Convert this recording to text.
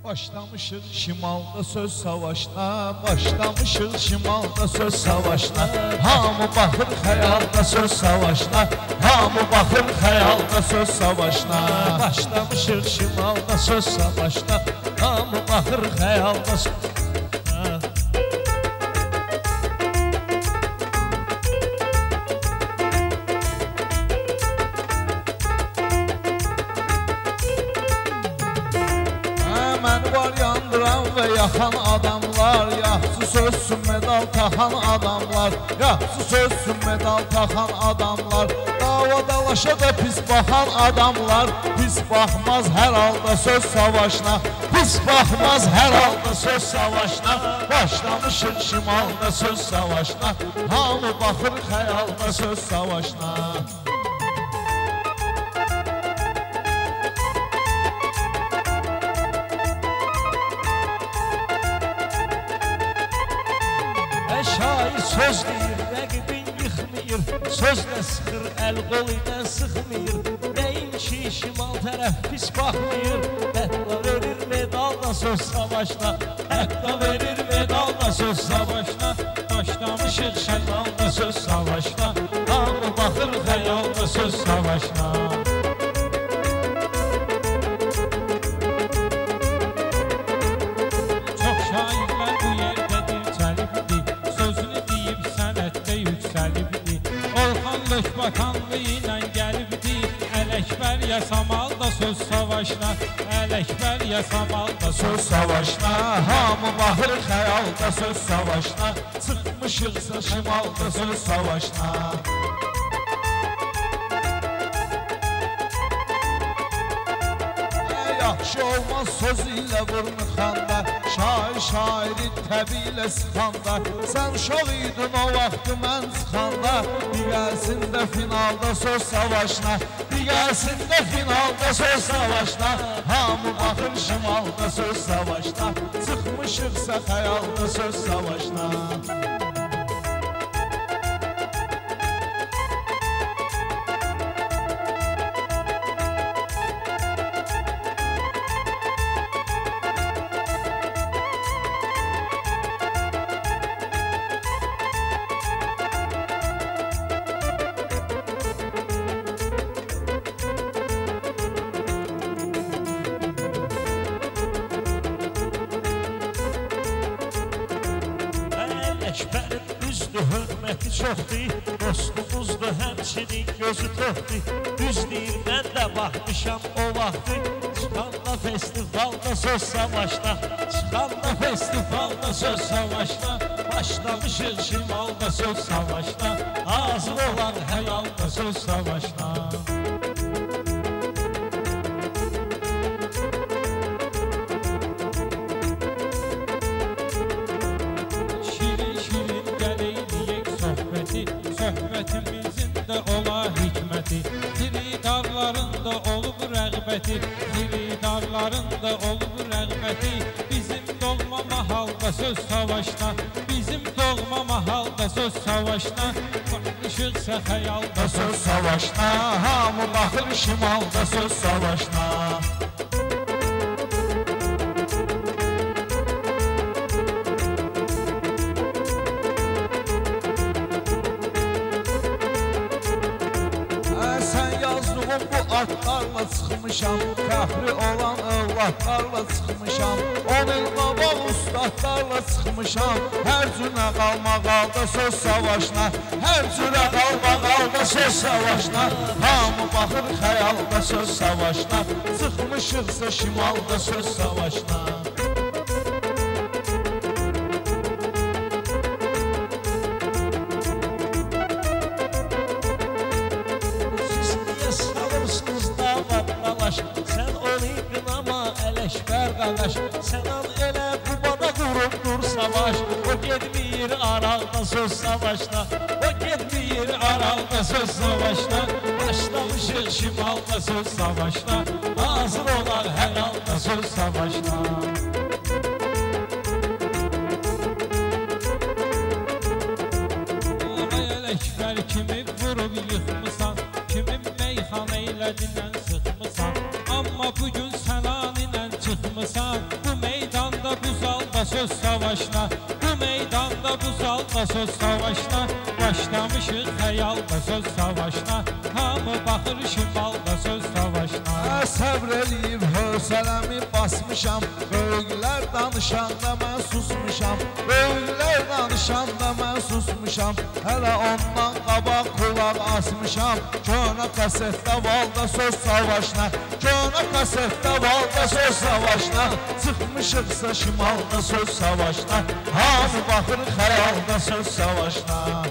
Başlamışıq şimalda söz savaşına, başlamışıq şimalda söz savaşına. Hamı baxır xəyalda söz savaşına, hamı baxır xəyalda söz savaşına. Başlamışıq şimalda söz savaşına, hamı baxır xəyalda söz savaşına. Ve yakan adamlar, yaxşı sözsün medal taxan adamlar, yaxşı sözsün medal taxan adamlar, davadalaşa da pis baxan adamlar, pis baxmaz hər halda söz savaşına, pis baxmaz hər halda söz savaşına. Başlamışıq şimalda söz savaşına, hamı baxır xəyalda söz savaşına. Şair söz deyir, rəqibin yıxmayır, sözlə sıxır, əl qol ilə sıxmayır. Nəyin ki şimal tərəf pis baxmayır, hətta verir medalda söz savaşına, hətta verir medalda söz savaşına. Başlamışıq şimalda söz savaşına, hamı baxır xəyalda söz savaşına. Çox şairlər bu yerdədir çəlibdir, Orxan Lökbakanlı ilə gəlibdi, Ələkbər Yasamalda söz savaşına, Ələkbər Yasamalda söz savaşına. Hamı baxır xəyalda söz savaşına, çıxmışıqsa şimalda söz savaşına. Yaxşı olmaz söz ilə vurnuxanda, şair şairi təbi ilə sıxanda. Sən uşaq idin o vaxtı mən çıxanda, digərsin də finalda söz savaşına, digərsin də finalda söz savaşına. Hamı baxır şimalda söz savaşına, çıxmışıqsa xəyalda söz savaşına. Ələkbərin düzdür, hörməti çoxdur, dostumuzdur, həmçinin gözü toxdur. Düz deyir, mən də baxmışam o vaxtı, çıxanda festivalda söz savaşına, çıxanda festivalda söz savaşına. Başlamışıq şimalda söz savaşına, hazır olan xəyalda söz savaşına. Söhbətimizin də ola hikməti, diridarların da olub rəğbəti, diridarların da olub rəğbəti. Bizim doğma mahalda söz savaşına, bizim doğma mahalda söz savaşına. Baxmışıqsa xəyalda söz savaşına, hamı baxır şimalda söz savaşına. Bu atlarla çıxmışam, fəxri olan övladlarla çıxmışam. 10 il qabaq ustadlarla çıxmışam, hər cürə qalmaq halda söz savaşına, hər cürə qalmaq halda söz savaşına. Hamı baxır xəyalda söz savaşına, çıxmışıqsa şimalda söz savaşına. Sən onu qınama Ələkbər qardaş, sən al elə Qubada qurubdur savaş. O getmir aralda söz savaşına, o getmir aralda söz savaşına. Başlamışıq şimalda söz savaşına, hazır olar hər halda söz savaşına. Ələkbər kimi vurub yıxmısan, kimi meyxana ilə dinən sıxmısan. Amma bugün sən anilə çıxmısan, bu söz savaşına. Bu meydanda, bu zalda söz savaşına. Başlamışıq xəyalda söz savaşına. Hamı baxır şimalda söz savaşına. Səbr eləyib hövsələmi basmışam. Böyüklər danışanda mən susmuşam. Böyüklər danışanda mən susmuşam. Hələ ondan qabaq qulaq asmışam. Könə kasetdə valda söz savaşına. Könə kasetdə valda söz savaşına. Çıxmışıqsa şimalda söz savaşına. Hamı baxır xəyalda söz savaşına.